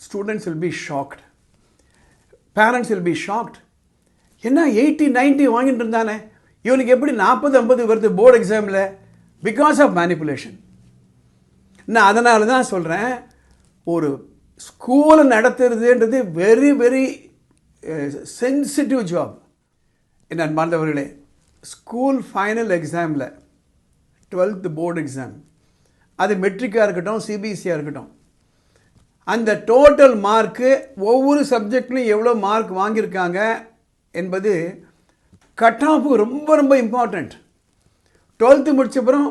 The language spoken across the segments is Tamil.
Students will be shocked. Parents will be shocked. என்ன 80-90 வாங்கிட்டு இருந்தானே இவனுக்கு எப்படி 40-50 வருது போர்டு எக்ஸாமில்? Because of manipulation. நான் அதனால தான் சொல்கிறேன், ஒரு ஸ்கூலை நடத்துறதுன்றது வெரி வெரி சென்சிட்டிவ் ஜாப். என்ன அன்பார்ந்தவர்களே, ஸ்கூல் ஃபைனல் எக்ஸாமில் 12th போர்டு எக்ஸாம், அது மெட்ரிக்காக இருக்கட்டும் சிபிஎஸ்சியாக இருக்கட்டும், அந்த டோட்டல் மார்க்கு ஒவ்வொரு சப்ஜெக்ட்லையும் எவ்வளோ மார்க் வாங்கியிருக்காங்க என்பது கட் ஆஃப் ரொம்ப ரொம்ப இம்பார்ட்டண்ட். 12th முடிச்சப்புறம்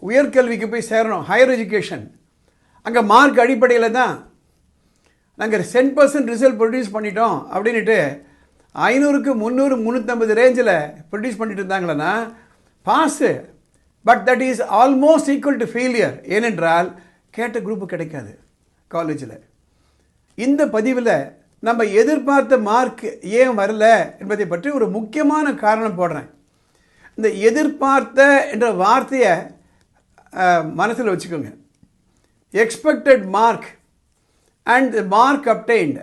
உயர்கல்விக்கு போய் சேரணும், ஹையர் எஜுகேஷன். அங்கே மார்க் அடிப்படையில் தான் நாங்கள் 10% ரிசல்ட் ப்ரொடியூஸ் பண்ணிட்டோம் அப்படின்ட்டு 500க்கு 300 350 ரேஞ்சில் ப்ரொடியூஸ் பண்ணிட்டு இருந்தாங்களன்னா boss. But that is almost equal to failure. ஏனென்றால் கேட்ட குரூப்பு கிடைக்காது காலேஜில். இந்த பதிவில் நம்ம எதிர்பார்த்த மார்க் ஏன் வரல என்பதை பற்றி ஒரு முக்கியமான காரணம் போடுறேன். இந்த எதிர்பார்த்த என்ற வார்த்தையை மனசில் வச்சுக்கோங்க. Expected mark and the mark obtained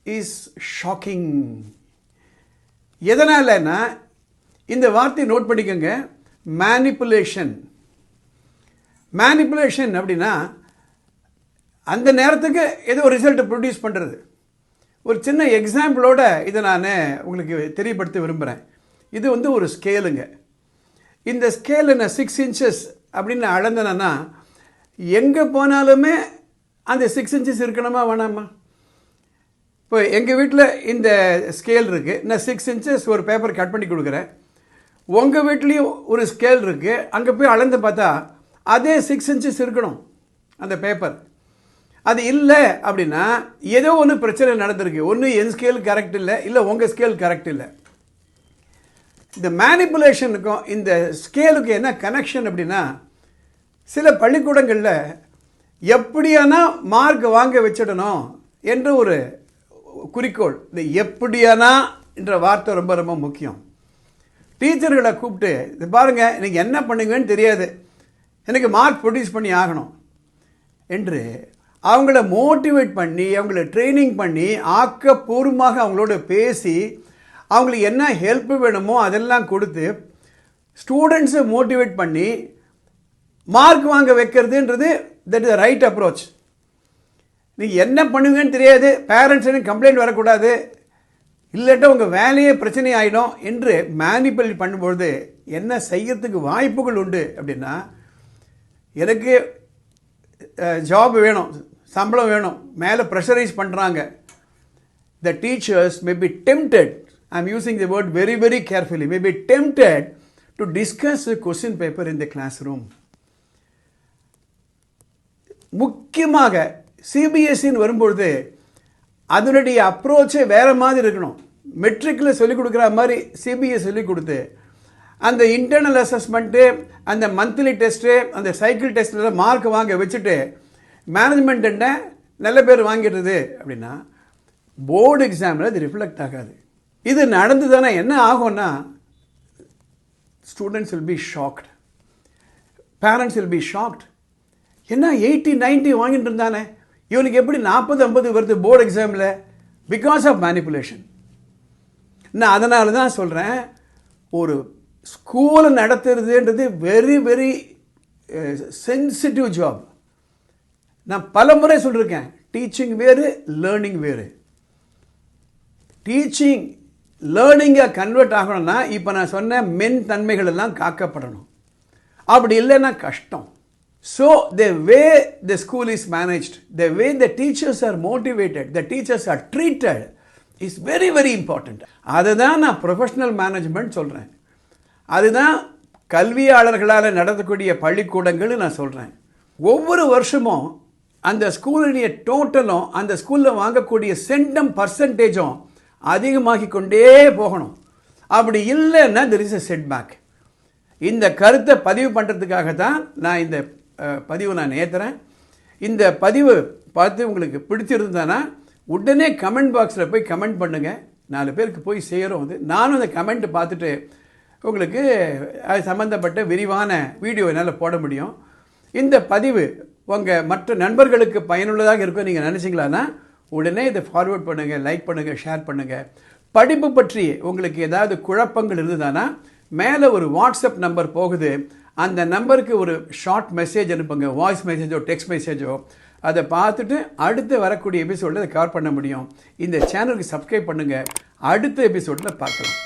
is shocking. எதனாலன்னா இந்த வார்த்தையை நோட் பண்ணிக்கோங்க, மேனிப்புலேஷன். மேனிப்புலேஷன் அப்படின்னா அந்த நேரத்துக்கு ஏதோ ஒரு ரிசல்ட்டை ப்ரொடியூஸ் பண்ணுறது. ஒரு சின்ன எக்ஸாம்பிளோட இதை நான் உங்களுக்கு தெரியப்படுத்த விரும்புகிறேன். இது வந்து ஒரு ஸ்கேலுங்க. இந்த ஸ்கேல் என்ன 6 inches அப்படின்னு அளந்தனா எங்கே போனாலுமே அந்த 6 inches இருக்கணுமா வேணாமா? இப்போ எங்கள் வீட்டில் இந்த ஸ்கேல் இருக்குது, நான் 6 inches ஒரு பேப்பர் கட் பண்ணி கொடுக்குறேன். உங்கள் வீட்லேயும் ஒரு ஸ்கேல் இருக்குது, அங்கே போய் அளந்து பார்த்தா அதே 6 inches இருக்கணும் அந்த பேப்பர். அது இல்லை அப்படின்னா ஏதோ ஒன்று பிரச்சனை நடந்திருக்கு. ஒன்று என் ஸ்கேல் கரெக்ட் இல்லை, இல்லை உங்கள் ஸ்கேல் கரெக்ட் இல்லை. இந்த மேனிப்புலேஷனுக்கும் இந்த ஸ்கேலுக்கு என்ன கனெக்ஷன் அப்படின்னா, சில பள்ளிக்கூடங்களில் எப்படியானா மார்க் வாங்க வச்சிடணும் என்ற ஒரு குறிக்கோள். இந்த எப்படியானா என்ற வார்த்தை ரொம்ப ரொம்ப முக்கியம். டீச்சர்களை கூப்பிட்டு இது பாருங்கள், நீங்கள் என்ன பண்ணுங்கன்னு தெரியாது, எனக்கு மார்க் ப்ரொடியூஸ் பண்ணி ஆகணும் என்று அவங்கள மோட்டிவேட் பண்ணி, அவங்கள ட்ரைனிங் பண்ணி, ஆக்கப்பூர்வமாக அவங்களோட பேசி, அவங்களுக்கு என்ன ஹெல்ப் வேணுமோ அதெல்லாம் கொடுத்து ஸ்டூடெண்ட்ஸை மோட்டிவேட் பண்ணி மார்க் வாங்க வைக்கிறதுன்றது தட் இஸ் ரைட் அப்ரோச். நீங்கள் என்ன பண்ணுவீங்கன்னு தெரியாது, பேரண்ட்ஸ் கம்ப்ளைண்ட் வரக்கூடாது, இல்லாட்டா உங்கள் வேலையே பிரச்சனை ஆகிடும் என்று மேனிப்புலேட் பண்ணும்பொழுது என்ன செய்யறதுக்கு வாய்ப்புகள் உண்டு அப்படின்னா, எனக்கு ஜாப் வேணும், சம்பளம் வேணும், மேலே ப்ரெஷரைஸ் பண்ணுறாங்க. The teachers may be tempted, I am using the word very very carefully, may be tempted to discuss the question paper in the classroom. முக்கியமாக சிபிஎஸ்சின்னு வரும்பொழுது அதனுடைய அப்ரோச்சே வேறு மாதிரி இருக்கணும். மெட்ரிக்கில் சொல்லிக் கொடுக்குற மாதிரி சிபிஎஸ் சொல்லிக் கொடுத்து அந்த இன்டர்னல் அசஸ்மெண்ட்டு, அந்த மந்த்லி டெஸ்ட்டு, அந்த சைக்கிள் டெஸ்ட்டில் மார்க் வாங்க வச்சுட்டு மேனேஜ்மெண்ட் என்ன நல்ல பேர் வாங்கிடுறது அப்படின்னா போர்டு எக்ஸாமில் அது ரிஃப்ளெக்ட் ஆகாது. இது நடந்ததுன்னா என்ன ஆகும்னா, students will be shocked, parents will be shocked. என்ன 80-90 வாங்கிட்டு இருந்தானே இவனுக்கு எப்படி 40-50 வருது போர்டு எக்ஸாமில்? Because of manipulation. நான் அதனால தான் சொல்கிறேன், ஒரு ஸ்கூலை நடத்துறதுன்றது வெரி வெரி சென்சிட்டிவ் ஜாப். நான் பல முறை சொல்லியிருக்கேன், டீச்சிங் வேறு, லேர்னிங் வேறு. டீச்சிங் லேர்னிங்கை கன்வெர்ட் ஆகணும்னா இப்போ நான் சொன்ன மென் தன்மைகள் எல்லாம் காக்கப்படணும். அப்படி இல்லைன்னா கஷ்டம். So the way the school is managed, the way the teachers are motivated, the teachers are treated is very very important. அதை தான் நான் ப்ரொஃபஷ்னல் மேனேஜ்மெண்ட் சொல்கிறேன். அதுதான் கல்வியாளர்களால் நடத்தக்கூடிய பள்ளிக்கூடங்கள் நான் சொல்கிறேன். ஒவ்வொரு வருஷமும் அந்த ஸ்கூலுடைய டோட்டலும் அந்த ஸ்கூலில் வாங்கக்கூடிய சென்டம் பர்சன்டேஜும் அதிகமாகி கொண்டே போகணும். அப்படி இல்லைன்னா தெர் இஸ் எ செட்பேக். இந்த கருத்தை பதிவு பண்ணுறதுக்காக தான் நான் இந்த பதிவு நான் ஏற்றுறேன். இந்த பதிவு பார்த்து உங்களுக்கு பிடிச்சிருந்தேன்னா உடனே கமெண்ட் பாக்ஸில் போய் கமெண்ட் பண்ணுங்கள். 4 பேருக்கு போய் சேரும். அது நானும் அந்த கமெண்ட் பார்த்துட்டு உங்களுக்கு அது சம்மந்தப்பட்ட விரிவான வீடியோ என்னால் போட முடியும். இந்த பதிவு உங்கள் மற்ற நண்பர்களுக்கு பயனுள்ளதாக இருக்கும் நீங்கள் நினச்சிங்களான்னா உடனே இதை ஃபார்வர்ட் பண்ணுங்கள், லைக் பண்ணுங்கள், ஷேர் பண்ணுங்கள். படிப்பு பற்றி உங்களுக்கு ஏதாவது குழப்பங்கள் இருந்ததுன்னா மேலே ஒரு வாட்ஸ்அப் நம்பர் போகுது, அந்த நம்பருக்கு ஒரு ஷார்ட் மெசேஜ் அனுப்புங்க, வாய்ஸ் மெசேஜோ டெக்ஸ்ட் மெசேஜோ. அதை பார்த்துட்டு அடுத்து வரக்கூடிய எபிசோடில் அதை கவர் பண்ண முடியும். இந்த சேனலுக்கு சப்ஸ்கிரைப் பண்ணுங்கள். அடுத்த எபிசோடில் பார்க்கலாம்.